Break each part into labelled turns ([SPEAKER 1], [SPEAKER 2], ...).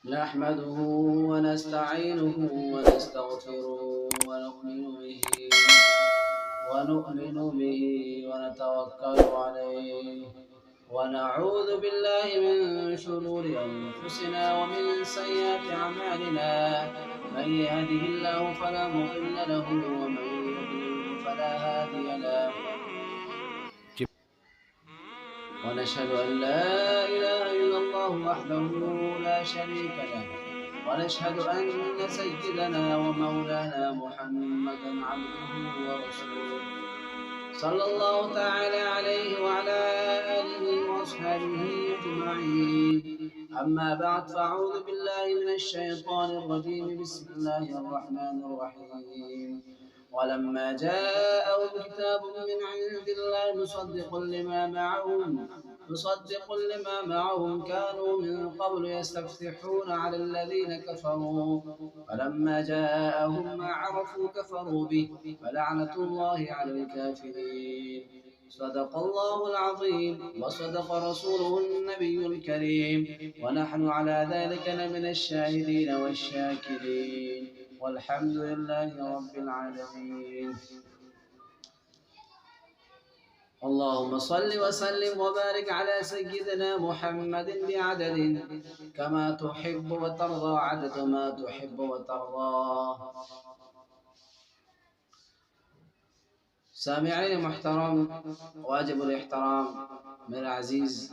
[SPEAKER 1] نحمده ونستعينه ونستغفره ونؤمن به ونتوكل عليه ونعوذ بالله من شرور أنفسنا ومن سيئات أعمالنا. من يهده الله فلا مضل له ومن يضلل فلا هادي له. ونشهد أن لا إله إلا الله وحده لا شريك له، ونشهد أن سيدنا ومولانا محمدا عبده ورسوله صلى الله تعالى عليه وعلى آله وأصحابه أجمعين. أما بعد، فأعوذ بالله من الشيطان الرجيم. بسم الله الرحمن الرحيم. ولما جاءهم كتاب من عند الله مصدق لما معهم كانوا من قبل يستفتحون على الذين كفروا، فلما جاءهم ما عرفوا كفروا به، فلعنة الله على الكافرين. صدق الله العظيم وصدق رسوله النبي الكريم، ونحن على ذلك لمن الشاهدين والشاكرين، والحمد لله رب العالمين. اللهم صل وسلم وبارك على سيدنا محمد بعدد كما تحب وترضى، عدد ما تحب وترضى. سامعین محترم، واجب الاحترام، میرے عزیز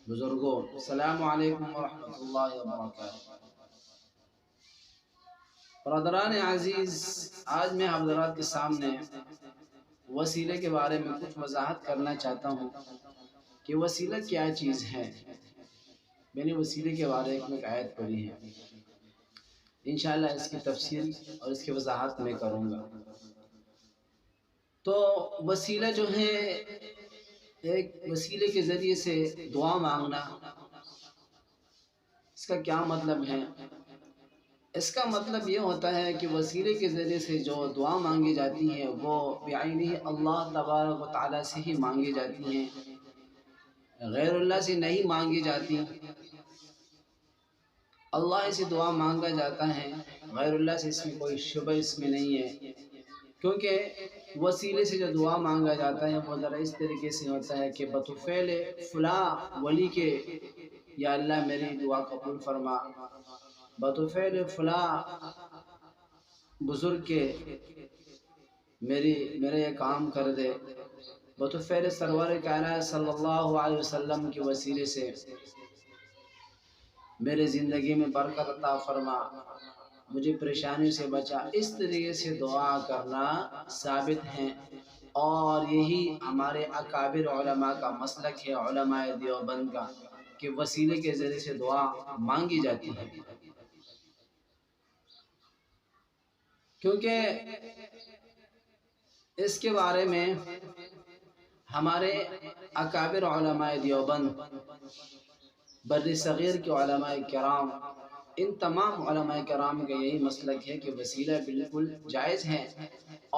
[SPEAKER 1] بزرگوں، السلام علیکم ورحمۃ اللہ وبرکاتہ۔ برادران عزیز، آج میں حضرات کے سامنے وسیلے کے بارے میں کچھ وضاحت کرنا چاہتا ہوں کہ وسیلہ کیا چیز ہے۔ میں نے وسیلے کے بارے میں ایک آیت پڑھی ہے، انشاءاللہ اس کی تفسیر اور اس کی وضاحت میں کروں گا۔ تو وسیلہ جو ہے، ایک وسیلے کے ذریعے سے دعا مانگنا، اس کا کیا مطلب ہے؟ اس کا مطلب یہ ہوتا ہے کہ وسیلے کے ذریعے سے جو دعا مانگی جاتی ہے وہ بعینہ اللہ تبارک و تعالیٰ سے ہی مانگی جاتی ہیں، غیر اللہ سے نہیں مانگی جاتی۔ اللہ سے دعا مانگا جاتا ہے، غیر اللہ سے اس میں کوئی شبہ اس میں نہیں ہے، کیونکہ وسیلے سے جو دعا مانگا جاتا ہے وہ ذرا اس طریقے سے ہوتا ہے کہ بطفیل فلاں ولی کے، یا اللہ میری دعا قبول فرما، بطفیل فلاں بزرگ کے میرے یہ کام کر دے، بطفیل سرور کائنات صلی اللہ علیہ وسلم کے وسیلے سے میرے زندگی میں برکت عطا فرما، مجھے پریشانی سے بچا۔ اس طریقے سے دعا کرنا ثابت ہے، اور یہی ہمارے اکابر علماء کا مسلک ہے، علماء دیوبند کا، کہ وسیلے کے ذریعے سے دعا مانگی جاتی ہے۔ کیونکہ اس کے بارے میں ہمارے اکابر علماء دیوبند، بر صغیر کے علماء کرام، ان تمام علماء کرام کا یہی مسلک ہے کہ وسیلہ بالکل جائز ہے،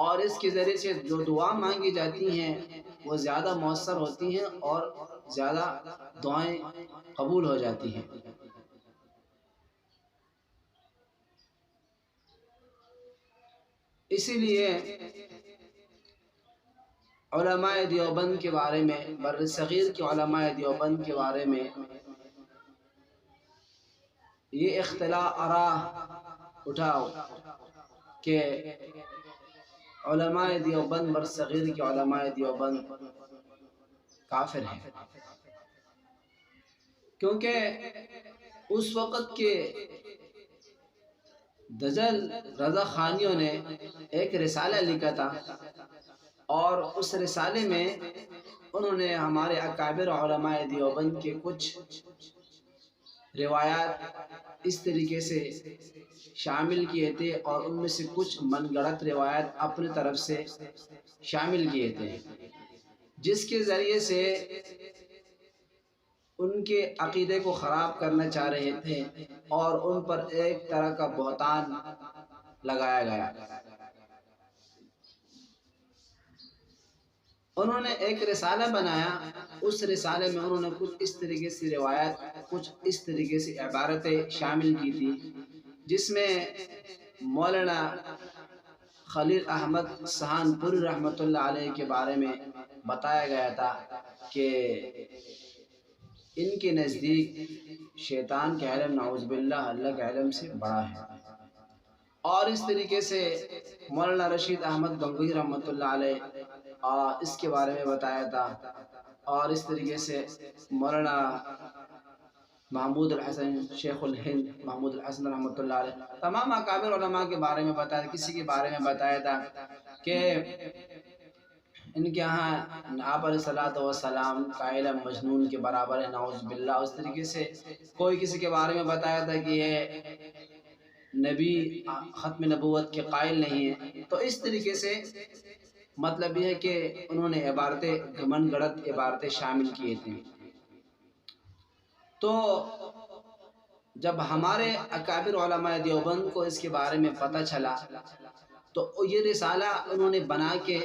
[SPEAKER 1] اور اس کے ذریعے سے جو دعا مانگی جاتی ہیں وہ زیادہ مؤثر ہوتی ہیں اور زیادہ دعائیں قبول ہو جاتی ہیں۔ اسی لیے علماء دیوبند کے بارے میں، بر صغیر کے علماء دیوبند کے بارے میں یہ اختلاف آراء اٹھاؤ کہ علماء دیوبند، بر صغیر کے علماء دیوبند کافر ہیں، کیونکہ اس وقت کے دجل رضا خانیوں نے ایک رسالہ لکھا تھا، اور اس رسالے میں انہوں نے ہمارے اکابر علماء دیوبند کے کچھ روایات اس طریقے سے شامل کیے تھے، اور ان میں سے کچھ من گڑت روایات اپنے طرف سے شامل کیے تھے، جس کے ذریعے سے ان کے عقیدے کو خراب کرنا چاہ رہے تھے، اور ان پر ایک طرح کا بہتان لگایا گیا۔ انہوں نے ایک رسالہ بنایا، اس رسالے میں انہوں نے کچھ اس طریقے سے روایت، کچھ اس طریقے سے عبارتیں شامل کی تھی، جس میں مولانا خلیل احمد سہانپوری رحمۃ اللہ علیہ کے بارے میں بتایا گیا تھا کہ ان کے نزدیک شیطان کا علم نعوذ باللہ اللہ کے علم سے بڑا ہے، اور اس طریقے سے مولانا رشید احمد گنگوہی رحمۃ اللہ علیہ اس کے بارے میں بتایا تھا، اور اس طریقے سے مولانا محمود الحسن شیخ الہند محمود الحسن رحمۃ اللہ علیہ تمام اکابر علماء کے بارے میں بتایا، کسی کے بارے میں بتایا تھا کہ ان کے ہاں آپ علیہ الصلوۃ والسلام کا علم مجنون کے برابر ہے، نعوذ باللہ۔ اس طریقے سے کوئی کسی کے بارے میں بتایا تھا کہ یہ نبی ختم نبوت کے قائل نہیں ہے۔ تو اس طریقے سے مطلب یہ ہے کہ انہوں نے عبارتیں گھمنڈ گڑت عبارتیں شامل کیے تھے۔ تو جب ہمارے اکابر علماء دیوبند کو اس کے بارے میں پتہ چلا تو یہ رسالہ انہوں نے بنا کے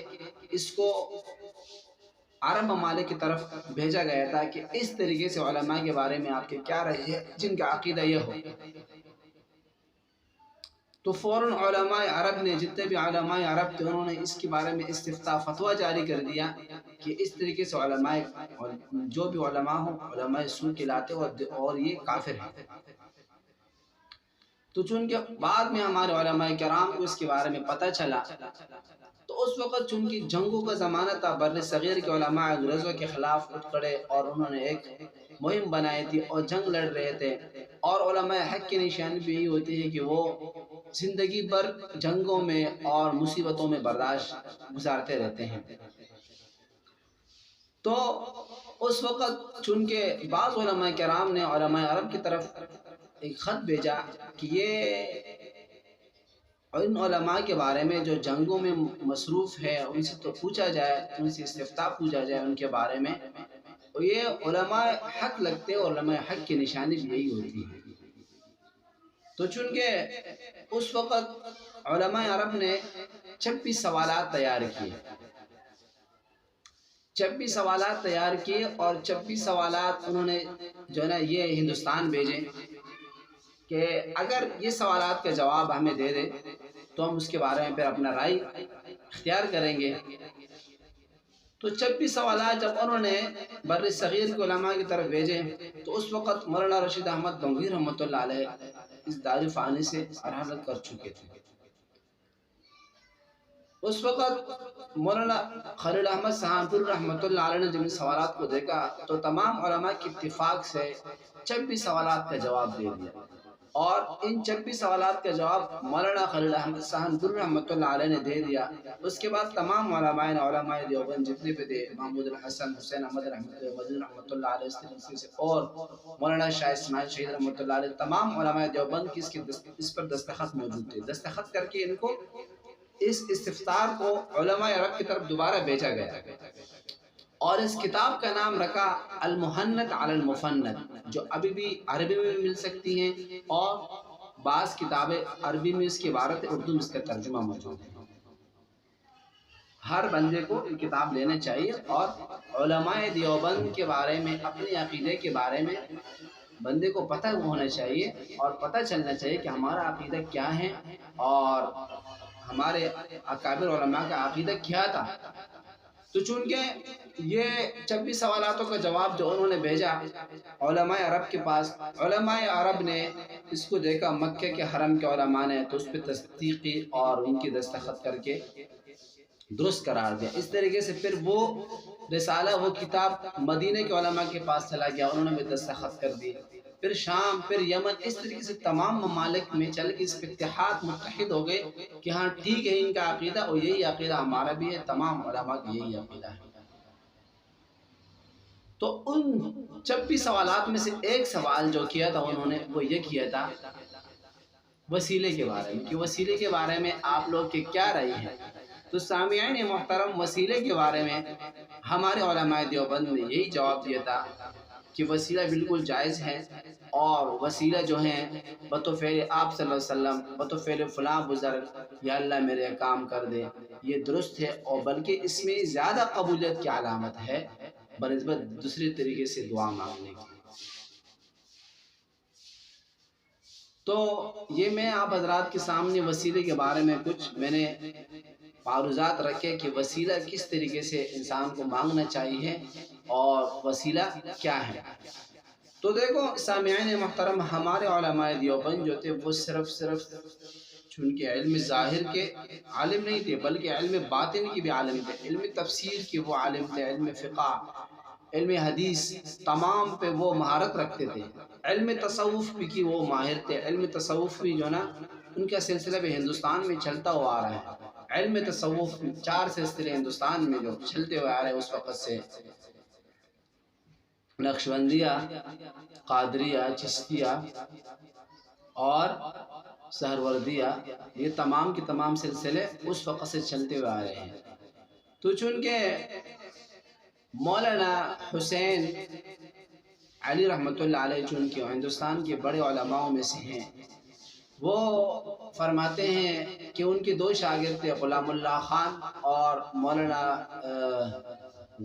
[SPEAKER 1] اس کو عرب ممالک کی طرف بھیجا گیا تھا کہ اس طریقے سے علماء کے بارے میں آپ کے کیا رہے ہیں، جن کا عقیدہ یہ ہو۔ تو فوراً علماء عرب نے، جتنے بھی علماء عرب تھے، انہوں نے اس کے بارے میں استفتاء فتویٰ جاری کر دیا کہ اس طریقے سے علماء جو بھی علماء ہوں علماء سو کہلاتے اور یہ کافر ہیں۔ تو چونکہ بعد میں ہمارے علماء کرام کو اس کے بارے میں پتہ چلا، تو اس وقت چونکہ جنگوں کا زمانہ تھا، بر صغیر کے علماء انگریزوں کے خلاف اٹھ کھڑے اور انہوں نے ایک مہم بنائی تھی اور جنگ لڑ رہے تھے، اور علماء حق کی نشانی بھی یہی ہوتی ہے کہ وہ زندگی بھر جنگوں میں اور مصیبتوں میں برداشت گزارتے رہتے ہیں۔ تو اس وقت چونکہ بعض علماء کرام نے علماء عرب کی طرف ایک خط بھیجا کہ یہ ان علماء کے بارے میں جو جنگوں میں مصروف ہے ان سے تو پوچھا جائے، ان سے استفتاء پوچھا جائے ان کے بارے میں، اور یہ علماء حق لگتے ہیں، علماء حق کی نشانی بھی یہی ہوتی ہے۔ تو چونکہ اس وقت علماء عرب نے 26 سوالات تیار کیے، 26 سوالات تیار کیے، اور 26 سوالات انہوں نے جو ہے نا یہ ہندوستان بھیجے کہ اگر یہ سوالات کا جواب ہمیں دے دے تو ہم اس کے بارے میں پھر اپنا رائے اختیار کریں گے۔ تو 26 سوالات جب انہوں نے بر صغیر کے علماء کی طرف بھیجے تو اس وقت مولانا رشید احمد گنگوہی رحمۃ اللہ علیہ اس دار فانی سے رحلت کر چکے تھے۔ اس وقت مولانا خلیل احمد سہانپوری رحمۃ اللہ علیہ نے جب ان سوالات کو دیکھا تو تمام علماء کے اتفاق سے 26 سوالات کا جواب دے دیا، اور ان 26 سوالات کا جواب مولانا خلیل احمد سہانپوری رحمۃ اللہ علیہ نے دے دیا۔ اس کے بعد تمام علماء دیوبند جتنے بھی تھے، محمود الحسن، حسین احمد رحمۃ اللہ علیہ، اس طریقے سے اور مولانا شاہ اسماعیل شہید رحمۃ اللہ علیہ، تمام علماء دیوبند کی اس پر دستخط موجود تھے۔ دستخط کر کے ان کو اس استفتار کو علماء عرب کی طرف دوبارہ بھیجا گیا، اور اس کتاب کا نام رکھا المحنت علی المفند، جو ابھی بھی عربی میں مل سکتی ہیں، اور بعض کتابیں عربی میں اس کی عبارت اردو میں اس کا ترجمہ موجود ہے۔ ہر بندے کو یہ کتاب لینا چاہیے، اور علماء دیوبند کے بارے میں، اپنے عقیدے کے بارے میں بندے کو پتہ ہونا چاہیے، اور پتہ چلنا چاہیے کہ ہمارا عقیدہ کیا ہے اور ہمارے اکابر علماء کا عقیدہ کیا تھا۔ تو چونکہ یہ 26 سوالاتوں کا جواب جو انہوں نے بھیجا علماء عرب کے پاس، علماء عرب نے اس کو دیکھا، مکہ کے حرم کے علماء نے تو اس پہ تصدیق کی اور ان کی دستخط کر کے درست قرار دیا۔ اس طریقے سے پھر وہ رسالہ، وہ کتاب مدینہ کے علماء کے پاس چلا گیا، انہوں نے بھی دستخط کر دی، پھر شام، پھر یمن، اس طریقے سے تمام ممالک میں چل کے اس پہ اتحاد متحد ہو گئے کہ ہاں ٹھیک ہے ان کا عقیدہ اور یہی عقیدہ ہمارا بھی ہے، تمام علماء کی یہی عقیدہ ہے۔ تو ان 26 سوالات میں سے ایک سوال جو کیا تھا انہوں نے، وہ یہ کیا تھا وسیلے کے بارے میں، کہ وسیلے کے بارے میں آپ لوگ کے کیا رائے ہیں۔ تو سامعین محترم، وسیلے کے بارے میں ہمارے علماء دیوبند نے یہی جواب دیا تھا کہ وسیلہ بالکل جائز ہے، اور وسیلہ جو ہیں بطفیل آپ صلی اللہ علیہ وسلم، بطفیل فلاں بزرگ، یا اللہ میرے کام کر دے، یہ درست ہے، اور بلکہ اس میں زیادہ قبولیت کی علامت ہے بنسبت دوسری طریقے سے دعا مانگنے کی۔ تو یہ میں آپ حضرات کے سامنے وسیلے کے بارے میں کچھ میں نے معروضات رکھے کہ وسیلہ کس طریقے سے انسان کو مانگنا چاہیے اور وسیلہ کیا ہے۔ تو دیکھو سامعین محترم، ہمارے علماء دیوبند جو تھے وہ صرف چونکہ علم ظاہر کے عالم نہیں تھے، بلکہ علم باطن کی بھی عالم تھے، علم تفسیر کی وہ عالم تھے، علم فقہ، علم حدیث تمام پہ وہ مہارت رکھتے تھے، علم تصوف کی وہ ماہر تھے۔ علم تصوف بھی جو نا ان کا سلسلہ بھی ہندوستان میں چلتا ہوا آ رہا ہے۔ علم تصوف 4 سلسلے ہندوستان میں جو چلتے ہوئے آ رہے ہیں اس وقت سے، نقشبندیہ، قادریہ، چشتیہ اور سہروردیہ، یہ تمام کے تمام سلسلے اس وقت سے چلتے ہوئے آ رہے ہیں۔ تو چونکہ مولانا حسین علی رحمۃ اللہ علیہ چونکہ ہندوستان کے بڑے علماء میں سے ہیں، وہ فرماتے ہیں کہ ان کے 2 شاگرد تھے، غلام اللہ خان اور مولانا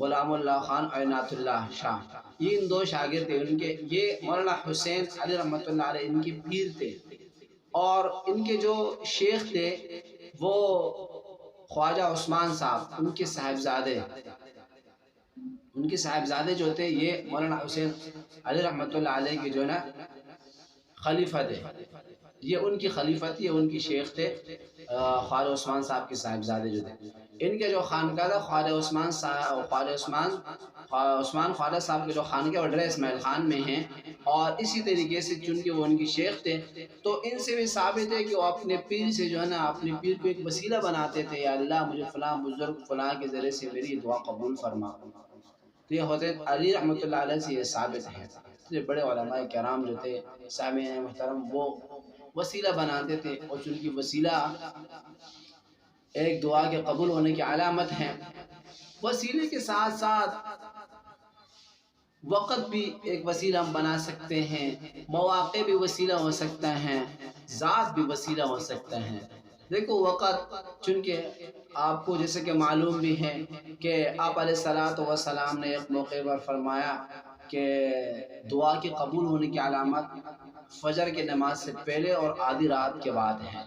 [SPEAKER 1] غلام اللہ خان عنایت اللہ شاہ، یہ ان 2 شاگرد تھے ان کے۔ یہ مولانا حسین علی رحمۃ اللہ علیہ ان کے پیر تھے، اور ان کے جو شیخ تھے وہ خواجہ عثمان صاحب، ان کے صاحبزادے جو تھے یہ مولانا حسین علی رحمۃ اللہ علیہ کے جو نا خلیفہ تھے، یہ ان کی خلیفہ تھی، ان کی شیخ تھے خواجہ عثمان صاحب کے صاحبزادے جو تھے۔ ان کے جو خانقاہ تھا خواجہ عثمان خواجہ صاحب کے جو خانقاہ وہ ڈرے اسماعیل خان میں ہیں، اور اسی طریقے سے چونکہ وہ ان کی شیخ تھے تو ان سے بھی ثابت ہے کہ وہ اپنے پیر سے جو ہے نا اپنے پیر کو ایک وسیلہ بناتے تھے، یا اللہ مجھے فلاں بزرگ فلاں کے ذریعے سے میری دعا قبول فرما۔ تو یہ حسین علی رحمۃ اللہ علیہ سے یہ ثابت ہے۔ تو بڑے علماء کرام جو تھے سامعین محترم وہ وسیلہ بناتے تھے، اور چونکہ وسیلہ ایک دعا کے قبول ہونے کی علامت ہے، وسیلے کے ساتھ ساتھ وقت بھی ایک وسیلہ ہم بنا سکتے ہیں، مواقع بھی وسیلہ ہو سکتا ہے، ذات بھی وسیلہ ہو سکتا ہے۔ دیکھو وقت، چونکہ آپ کو جیسے کہ معلوم بھی ہے کہ آپ علیہ الصلوۃ والسلام نے ایک موقع پر فرمایا کہ دعا کے قبول ہونے کی علامت فجر کی نماز سے پہلے اور آدھی رات کے بعد ہے،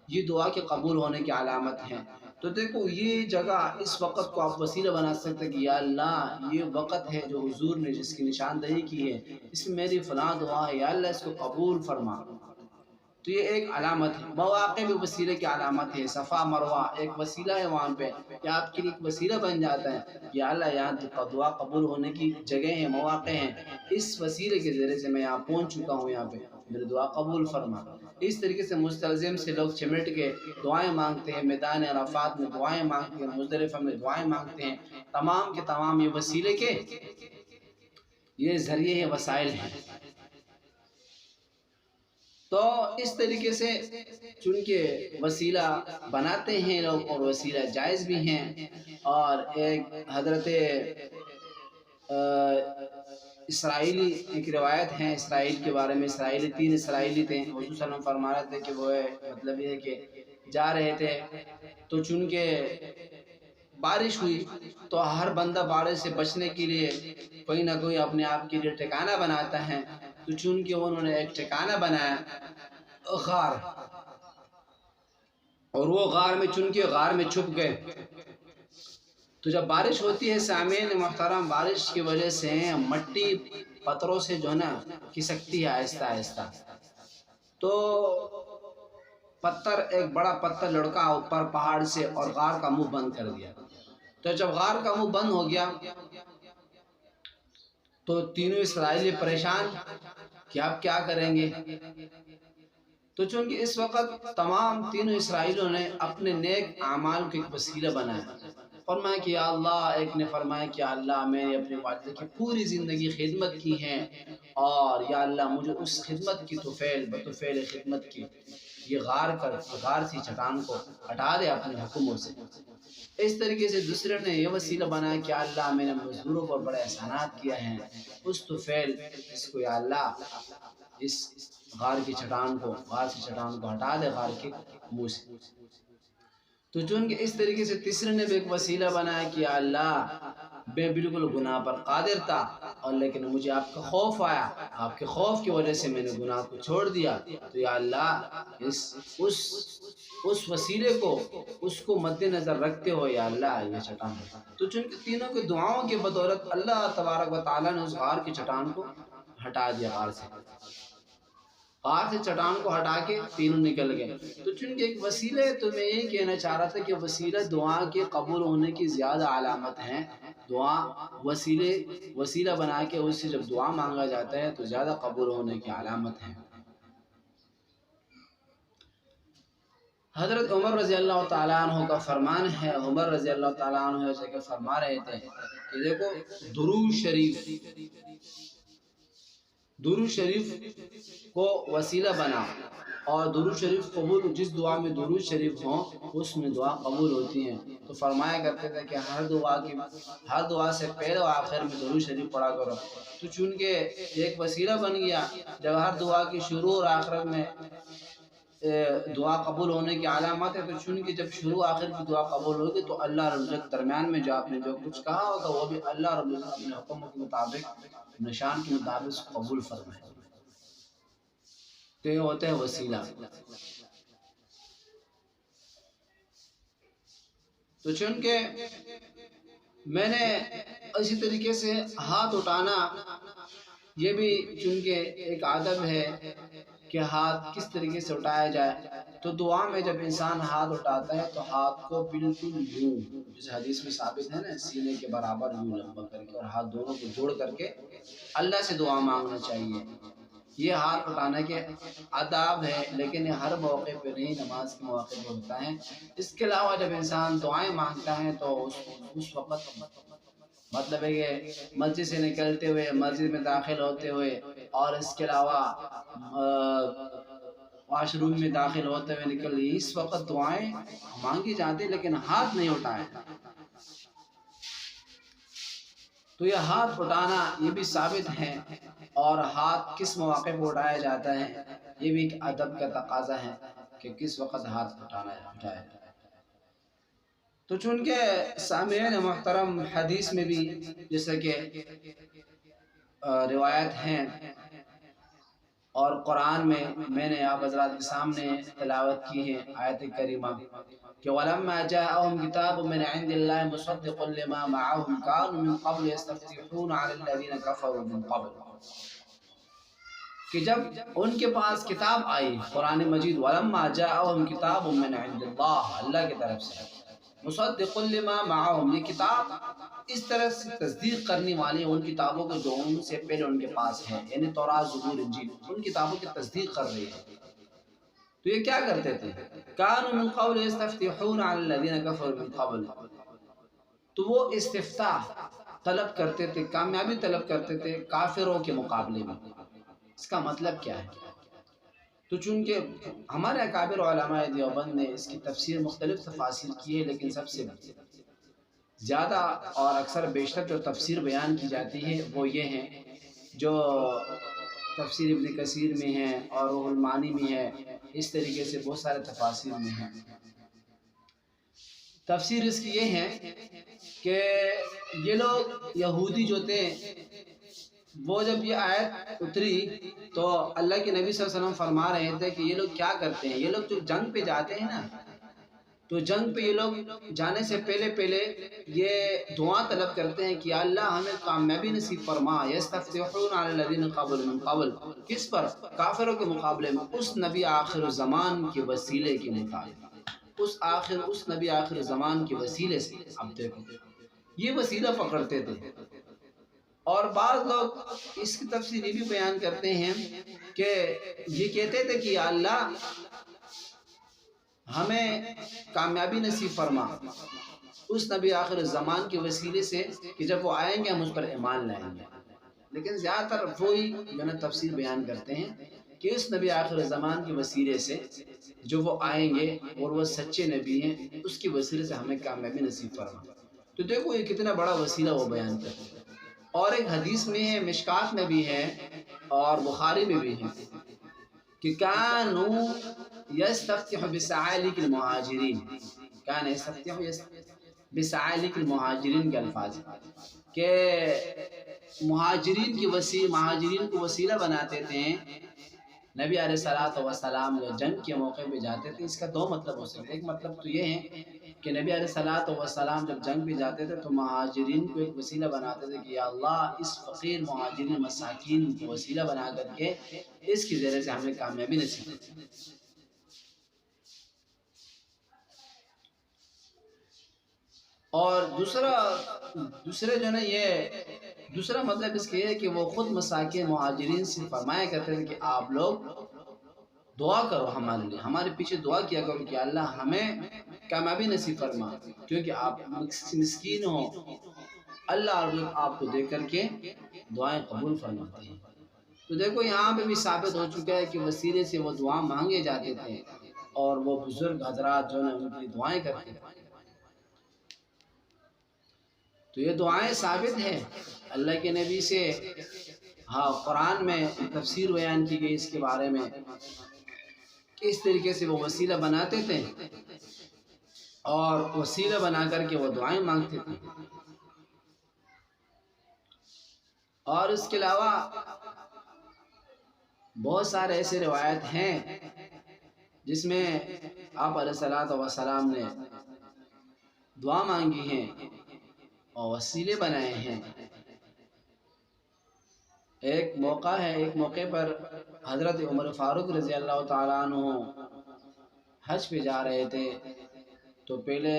[SPEAKER 1] یہ دعا کے قبول ہونے کی علامت ہے۔ تو دیکھو یہ جگہ، اس وقت کو آپ وسیلہ بنا سکتے کہ یا اللہ یہ وقت ہے جو حضور نے جس کی نشاندہی کی ہے، اس میں میری فلاں دعا ہے، یا اللہ اس کو قبول فرما۔ تو یہ ایک علامت ہے۔ مواقع بھی وسیلے کی علامت ہے، صفا مروہ ایک وسیلہ ہے، وہاں پہ یا آپ کے لیے ایک وسیلہ بن جاتا ہے، یا اللہ یہاں دعا قبول ہونے کی جگہ ہیں، مواقع ہیں، اس وسیلے کے ذریعے سے میں یہاں پہنچ چکا ہوں، یہاں پہ میری دعا قبول فرما۔ اس طریقے سے مستلزم سے لوگ چمٹ کے دعائیں مانگتے ہیں، میدان عرفات میں دعائیں مانگتے ہیں، مزدلفہ میں دعائیں مانگتے ہیں، تمام کے تمام یہ وسیلے کے یہ ذریعے ہیں، وسائل ہیں۔ تو اس طریقے سے چونکہ وسیلہ بناتے ہیں لوگ، اور وسیلہ جائز بھی ہیں، اور ایک حضرت اسرائیلی ایک روایت ہے اسرائیل کے بارے میں، 3 اسرائیلی تھے، حضور صلی اللہ علیہ وسلم فرما رہے تھے کہ وہ مطلب یہ ہے کہ جا رہے تھے تو چونکہ بارش ہوئی تو ہر بندہ بارش سے بچنے کے لیے کوئی نہ کوئی اپنے آپ کے لیے ٹھکانہ بناتا ہے، تو چونکہ انہوں نے ایک ٹھکانہ بنایا غار، اور وہ غار میں چونکہ غار میں چھپ گئے۔ تو جب بارش ہوتی ہے سامعین محترم، بارش کی وجہ سے مٹی پتھروں سے جو ہے نا کھسکتی ہے آہستہ آہستہ، تو پتھر ایک بڑا پتھر لڑکا اوپر پہاڑ سے اور غار کا منہ بند کر دیا۔ تو جب غار کا منہ بند ہو گیا تو تینوں اسرائیلی پریشان کہ اب کیا کریں گے۔ تو چونکہ اس وقت تمام تینوں اسرائیلیوں نے اپنے نیک اعمال کو ایک وسیلہ بنایا، فرمایا کہ یا اللہ، ایک نے فرمایا کہ یا اللہ میں نے اپنے والدہ کی پوری زندگی خدمت کی ہے، اور یا اللہ مجھے اس خدمت کی طفیل خدمت کی یہ غار سی چٹان کو ہٹا دے اپنے حکموں سے۔ اس طریقے سے دوسرے نے یہ وسیلہ بنایا کہ اللہ میں نے مزدوروں پر بڑے احسانات کیا ہیں، اس تو فعل اس کو یا اللہ اس غار سی چٹان کو ہٹا دے غار کے منہ سے۔ تو چونکہ اس طریقے سے تیسرے نے بھی ایک وسیلہ بنایا کہ یا اللہ میں بالکل گناہ پر قادر تھا، اور لیکن مجھے آپ کا خوف آیا، آپ کے خوف کی وجہ سے میں نے گناہ کو چھوڑ دیا، تو یا اللہ اس وسیلے کو اس کو مد نظر رکھتے ہو یا اللہ یہ چٹان۔ تو چونکہ تینوں کے دعاؤں کی بدولت اللہ تبارک و تعالیٰ نے اس غار کی چٹان کو ہٹا دیا، غار سے چٹان کو ہٹا کے تینوں نکل گئے۔ تو چونکہ ایک وسیلہ ہے، تو میں یہ کہنا چاہ رہا تھا کہ وسیلہ دعا کے قبول ہونے کی زیادہ علامت ہیں۔ دعا وسیلہ بنا کے اس سے جب دعا مانگا جاتا ہے تو زیادہ قبول ہونے کی علامت ہے۔ حضرت عمر رضی اللہ تعالیٰ عنہ کا فرمان ہے، عمر رضی اللہ تعالیٰ عنہ ایسے کہ فرما رہے تھے کہ دیکھو درود شریف کو وسیلہ بنا، اور درود شریف قبول، جس دعا میں درود شریف ہوں اس میں دعا قبول ہوتی ہیں۔ تو فرمایا کرتے تھے کہ ہر دعا سے پہلے و آخر میں درود شریف پڑھا کرو۔ تو چونکہ ایک وسیلہ بن گیا، جب ہر دعا کی شروع اور آخر میں دعا قبول ہونے کی علامت ہے، تو چونکہ جب شروع آخر کی دعا قبول ہوگی تو اللہ رب العزت درمیان میں جو آپ نے جو کچھ کہا ہوگا وہ بھی اللہ رب العزت اپنے حکم کے مطابق، نشان کے مطابق قبول فرمائے۔ تو یہ ہوتا ہے وسیلہ۔ تو چونکہ میں نے اسی طریقے سے ہاتھ اٹھانا، یہ بھی چونکہ ایک ادب ہے کہ ہاتھ کس طریقے سے اٹھایا جائے۔ تو دعا میں جب انسان ہاتھ اٹھاتا ہے تو ہاتھ کو بالکل یوں، جیسے حدیث میں ثابت ہے نا، سینے کے برابر یوں لمبا کر کے اور ہاتھ دونوں کو جوڑ کر کے اللہ سے دعا مانگنا چاہیے۔ یہ ہاتھ اٹھانے کے آداب ہے، لیکن یہ ہر موقع پہ نہیں، نماز کے مواقع پہ ہوتا ہے۔ اس کے علاوہ جب انسان دعائیں مانگتا ہے تو اس وقت مطلب ہے کہ مسجد سے نکلتے ہوئے، مسجد میں داخل ہوتے ہوئے، اور اس کے علاوہ واش روم میں داخل ہوتے ہوئے نکل، اس وقت دعائیں مانگی جاتی لیکن ہاتھ نہیں اٹھائے۔ تو یہ ہاتھ اٹھانا یہ بھی ثابت ہے، اور ہاتھ کس مواقع پہ اٹھایا جاتا ہے یہ بھی ایک ادب کا تقاضا ہے کہ کس وقت ہاتھ اٹھایا جاتا ہے۔ تو چونکہ سامعین محترم، حدیث میں بھی جیسا کہ روایت ہیں، اور قرآن میں نے آپ حضرات کے سامنے تلاوت کی ہے آیت کریمہ کہ وَلَمَّا جَاءَهُمْ كِتَابٌ مِّنْ عِندِ اللَّهِ مُصَدِّقٌ لِمَا مَعَهُمْ كَانُوا مِن قَبْلُ يَسْتَفْتِحُونَ عَلَى الَّذِينَ كَفَرُوا مِن قَبْلُ، کہ جب ان کے پاس کتاب آئی قرآن مجید، وَلَمَّا جَاءَهُمْ كِتَابٌ مِّنْ عِندِ اللَّهِ، اللہ کی طرف سے، مُصَدِّقٌ لِمَا مَعَهُمْ، یہ کتاب اس طرح سے تصدیق کرنے والی ان کتابوں کو جو ان سے پہلے ان کے پاس ہے، یعنی توراۃ، زبور، انجیل، ان کتابوں کی تصدیق کر رہی ہے۔ تو یہ کیا کرتے تھے؟ كانوا من قبل يستفتحون على الذين كفروا من قبل، تو وہ استفتاح طلب کرتے تھے، کامیابی طلب کرتے تھے کافروں کے مقابلے میں۔ اس کا مطلب کیا ہے؟ تو چونکہ ہمارے اکابر علماء دیوبند نے اس کی تفسیر مختلف تفاسیر کی ہے، لیکن سب سے زیادہ اور اکثر بیشتر جو تفسیر بیان کی جاتی ہے وہ یہ ہے، جو تفسیر ابن کثیر میں ہے اور روح المعانی میں ہے، اس طریقے سے بہت سارے تفاسیر میں ہیں۔ تفسیر اس کی یہ ہے کہ یہ لوگ یہودی جو تھے، وہ جب یہ آیت اتری تو اللہ کے نبی صلی اللہ علیہ وسلم فرما رہے تھے کہ یہ لوگ کیا کرتے ہیں، یہ لوگ جو جنگ پہ جاتے ہیں نا، تو جنگ پہ یہ لوگ جانے سے پہلے یہ دعا طلب کرتے ہیں کہ اللہ ہمیں کامیابی نصیب فرما، یستفتحون علی الذین قبل من قبل، کس پر؟ کافروں کے مقابلے میں، اس نبی آخر زمان کے وسیلے کے مطابق، اس نبی آخر زمان کے وسیلے سے۔ اب دیکھو یہ وسیلہ پکڑتے تھے، اور بعض لوگ اس کی تفسیر یہ بھی بیان کرتے ہیں کہ یہ کہتے تھے کہ اللہ ہمیں کامیابی نصیب فرما اس نبی آخر زمان کے وسیلے سے کہ جب وہ آئیں گے ہم اس پر ایمان لائیں گے۔ لیکن زیادہ تر وہی جو نا تفسیر بیان کرتے ہیں کہ اس نبی آخر زمان کے وسیلے سے جو وہ آئیں گے اور وہ سچے نبی ہیں، اس کی وسیلے سے ہمیں کامیابی نصیب فرما۔ تو دیکھو یہ کتنا بڑا وسیلہ وہ بیان کرتے ہیں۔ اور ایک حدیث میں ہے، مشکات میں بھی ہے اور بخاری میں بھی ہے، کہ کانوا یستفتح بسعالک المہاجرین، کان یستفتح بسعالک المہاجرین کے الفاظ کہ مہاجرین کو وسیلہ بناتے تھے نبی علیہ الصلوۃ والسلام جو جنگ کے موقع پہ جاتے تھے۔ اس کا دو مطلب ہو سکتے ہیں۔ ایک مطلب تو یہ ہے کہ نبی علیہ الصلوۃ والسلام جب جنگ پہ جاتے تھے تو مہاجرین کو ایک وسیلہ بناتے تھے کہ یا اللہ اس فقیر مہاجرین مساکین کو وسیلہ بنا کر کے اس کے ذریعے سے ہمیں کامیابی نصیب ہو۔ اور دوسرا جو نا یہ دوسرا مطلب اس کے ہے کہ وہ خود مساکین مہاجرین سے فرمایا کرتے تھے کہ آپ لوگ دعا کرو ہمارے لیے، ہمارے پیچھے دعا کیا کرو کہ اللہ ہمیں کامیابی نصیب فرما، کیونکہ آپ مسکین ہو، اللہ آپ کو دے کر کے دعائیں قبول فرماتے ہیں۔ تو دیکھو یہاں پہ بھی ثابت ہو چکا ہے کہ وسیلے سے وہ دعا مانگے جاتے تھے اور وہ بزرگ حضرات جو نا ان کی دعائیں کرتے تھے۔ تو یہ دعائیں ثابت ہیں اللہ کے نبی سے۔ ہاں قرآن میں تفسیر بیان کی گئی اس کے بارے میں، اس طریقے سے وہ وسیلہ بناتے تھے اور وسیلہ بنا کر کے وہ دعائیں مانگتے تھے۔ اور اس کے علاوہ بہت سارے ایسے روایت ہیں جس میں آپ علیہ الصلوۃ والسلام نے دعا مانگی ہیں اور وسیلے بنائے ہیں۔ ایک موقع پر حضرت عمر فاروق رضی اللہ تعالیٰ عنہ حج پہ جا رہے تھے۔ تو پہلے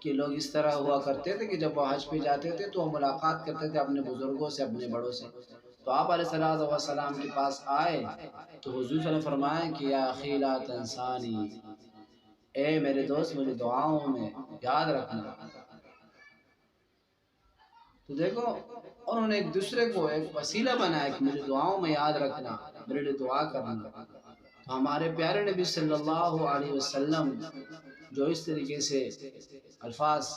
[SPEAKER 1] کے لوگ اس طرح ہوا کرتے تھے کہ جب وہ حج پہ جاتے تھے تو وہ ملاقات کرتے تھے اپنے بزرگوں سے، اپنے بڑوں سے۔ تو آپ علیہ الصلوۃ والسلام کے پاس آئے تو حضور صلی اللہ علیہ وسلم نے فرمایا کہ یا اخی لا تنسانی، اے میرے دوست مجھے دعاؤں میں یاد رکھنا۔ تو دیکھو انہوں نے ایک دوسرے کو ایک وسیلہ بنایا کہ مجھے دعاؤں میں یاد رکھنا، میرے لیے دعا کرنا۔ تو ہمارے پیارے نبی صلی اللہ علیہ وسلم جو اس طریقے سے الفاظ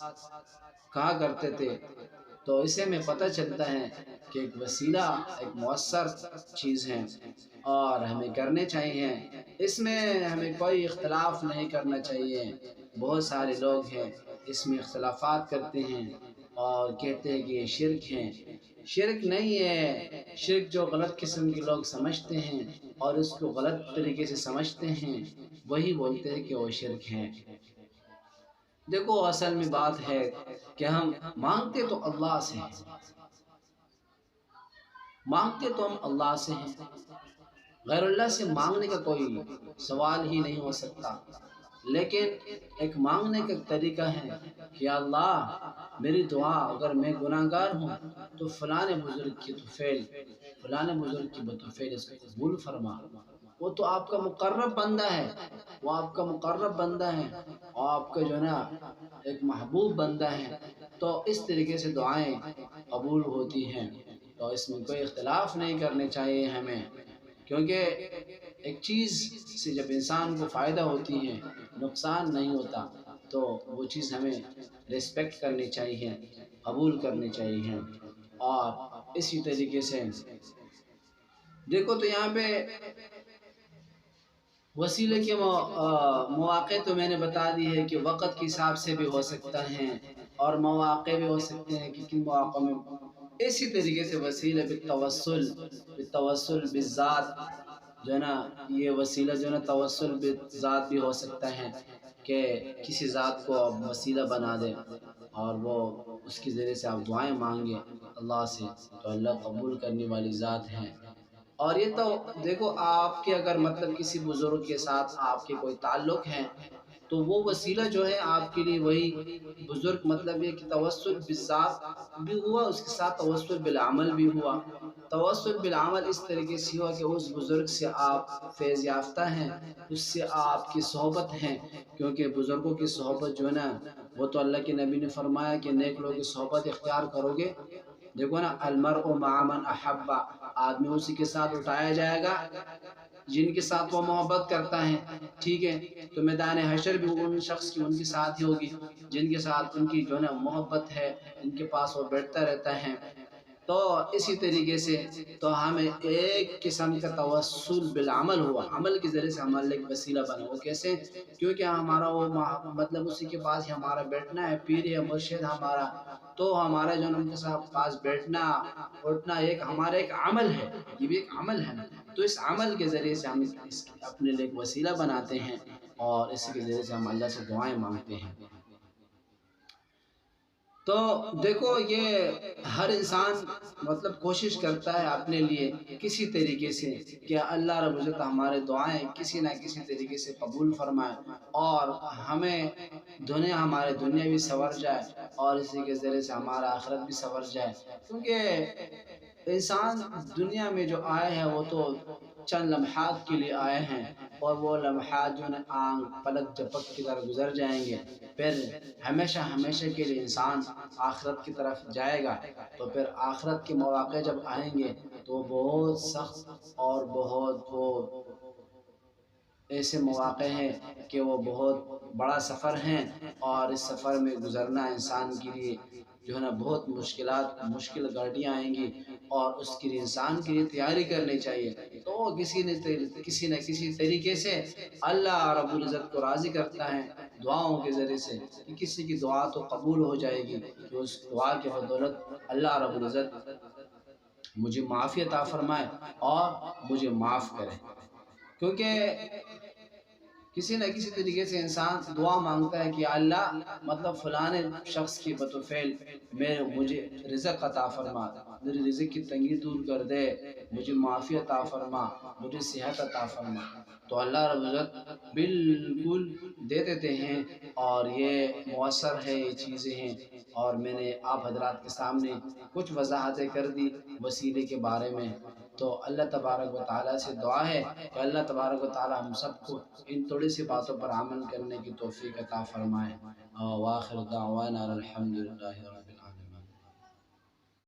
[SPEAKER 1] کہا کرتے تھے تو اسے میں پتہ چلتا ہے کہ ایک وسیلہ ایک مؤثر چیز ہے اور ہمیں کرنے چاہیے۔ اس میں ہمیں کوئی اختلاف نہیں کرنا چاہیے۔ بہت سارے لوگ ہیں اس میں اختلافات کرتے ہیں اور کہتے ہیں کہ یہ شرک ہے۔ شرک نہیں ہے، شرک جو غلط قسم کے لوگ سمجھتے ہیں اور اس کو غلط طریقے سے سمجھتے ہیں وہی بولتے ہیں کہ وہ شرک ہے۔ دیکھو اصل میں بات ہے کہ ہم مانگتے تو اللہ سے ہیں، مانگتے تو ہم اللہ سے ہیں، غیر اللہ سے مانگنے کا کوئی سوال ہی نہیں ہو سکتا۔ لیکن ایک مانگنے کا طریقہ ہے کہ اللہ میری دعا اگر میں گناہ گار ہوں تو فلاں بزرگ کی طفیل، فلاں بزرگ کی بطفیل اس کو قبول فرما۔ وہ تو آپ کا مقرب بندہ ہے، وہ آپ کا مقرب بندہ ہے اور آپ کا جو نا ایک محبوب بندہ ہے۔ تو اس طریقے سے دعائیں قبول ہوتی ہیں۔ تو اس میں کوئی اختلاف نہیں کرنے چاہیے ہمیں، کیونکہ ایک چیز سے جب انسان کو فائدہ ہوتی ہے نقصان نہیں ہوتا تو وہ چیز ہمیں ریسپیکٹ کرنی چاہیے، قبول کرنی چاہیے۔ اور اسی طریقے سے دیکھو تو یہاں پہ وسیلے کے مواقع تو میں نے بتا دی ہے کہ وقت کے حساب سے بھی ہو سکتا ہے اور مواقع بھی ہو سکتے ہیں کہ کن مواقع میں۔ اسی طریقے سے وسیلہ بالتوسل بالذات جو ہے نا، یہ وسیلہ جو ہے نا توسل بالذات بھی ہو سکتا ہے کہ کسی ذات کو آپ وسیلہ بنا دیں اور وہ اس کے ذریعے سے آپ دعائیں مانگیں اللہ سے تو اللہ قبول کرنے والی ذات ہے۔ اور یہ تو دیکھو آپ کے اگر مطلب کسی بزرگ کے ساتھ آپ کے کوئی تعلق ہے تو وہ وسیلہ جو ہے آپ کے لیے وہی بزرگ، مطلب یہ کہ توسل بالذات بھی ہوا، اس کے ساتھ توسل بالعمل بھی ہوا۔ توسل بالعمل اس طریقے سے ہوا کہ اس بزرگ سے آپ فیض یافتہ ہیں، اس سے آپ کی صحبت ہیں، کیونکہ بزرگوں کی صحبت جو ہے نا وہ تو اللہ کے نبی نے فرمایا کہ نیک لوگوں کی صحبت اختیار کرو گے۔ دیکھو نا المرء مع من احب، آدمی اسی کے ساتھ اٹھایا جائے گا جن کے ساتھ وہ محبت کرتا ہے، ٹھیک ہے؟ تو میدان حشر بھی ان شخص کی ان کے ساتھ ہی ہوگی جن کے ساتھ ان کی جو ہے نا محبت ہے، ان کے پاس وہ بیٹھتا رہتا ہے۔ تو اسی طریقے سے تو ہمیں ایک قسم کا توسل بالعمل ہوا، عمل کے ذریعے سے ہمارے لیے ایک وسیلہ بنا۔ وہ کیسے؟ کیونکہ ہمارا وہ مطلب اسی کے پاس ہی ہمارا بیٹھنا ہے، پیر ہے مرشد ہمارا، تو ہمارا جو ہے نا ان کے ساتھ پاس بیٹھنا اٹھنا ایک ہمارا ایک عمل ہے، یہ بھی ایک عمل ہے نا۔ تو اس عمل کے ذریعے سے ہم اپنے لیے ایک وسیلہ بناتے ہیں اور اسی کے ذریعے سے ہم اللہ سے دعائیں مانگتے ہیں۔ تو دیکھو یہ ہر انسان مطلب کوشش کرتا ہے اپنے لیے کسی طریقے سے کہ اللہ رب العزت ہمارے دعائیں کسی نہ کسی طریقے سے قبول فرمائے اور ہمیں ہمارے دنیا بھی سنور جائے اور اسی کے ذریعے سے ہمارا آخرت بھی سنور جائے۔ کیونکہ انسان دنیا میں جو آئے ہیں وہ تو چند لمحات کے لیے آئے ہیں اور وہ لمحات جو آنکھ پلک جھپک کی طرح گزر جائیں گے، پھر ہمیشہ ہمیشہ کے لیے انسان آخرت کی طرف جائے گا۔ تو پھر آخرت کے مواقع جب آئیں گے تو بہت سخت اور بہت وہ ایسے مواقع ہیں کہ وہ بہت بڑا سفر ہیں اور اس سفر میں گزرنا انسان کے لیے جو ہے نا بہت مشکل گاڑیاں آئیں گی اور اس کے لیے انسان کے لیے تیاری کرنی چاہیے۔ تو وہ کسی نہ کسی طریقے سے اللہ رب العزت کو راضی کرتا ہے دعاؤں کے ذریعے سے کہ کسی کی دعا تو قبول ہو جائے گی، کہ اس دعا کے بدولت اللہ رب العزت مجھے معافی عطا فرمائے اور مجھے معاف کرے۔ کیونکہ کسی نہ کسی طریقے سے انسان دعا مانگتا ہے کہ اللہ مطلب فلانے شخص کی بطفیل مجھے رزق عطا فرما، میری رزق کی تنگی دور کر دے، مجھے معافی عطا فرما، مجھے صحت عطا فرما۔ تو اللہ رب العزت بالکل دے دیتے ہیں اور یہ مؤثر ہے، یہ چیزیں ہیں۔ اور میں نے آپ حضرات کے سامنے کچھ وضاحتیں کر دی وسیلے کے بارے میں۔ تو اللہ تبارک و تعالیٰ سے دعا ہے کہ اللہ تبارک و تعالیٰ ہم سب کو ان تھوڑی سی باتوں پر عمل کرنے کی توفیق عطا فرمائے۔ وآخر دعوانا الحمدللہ۔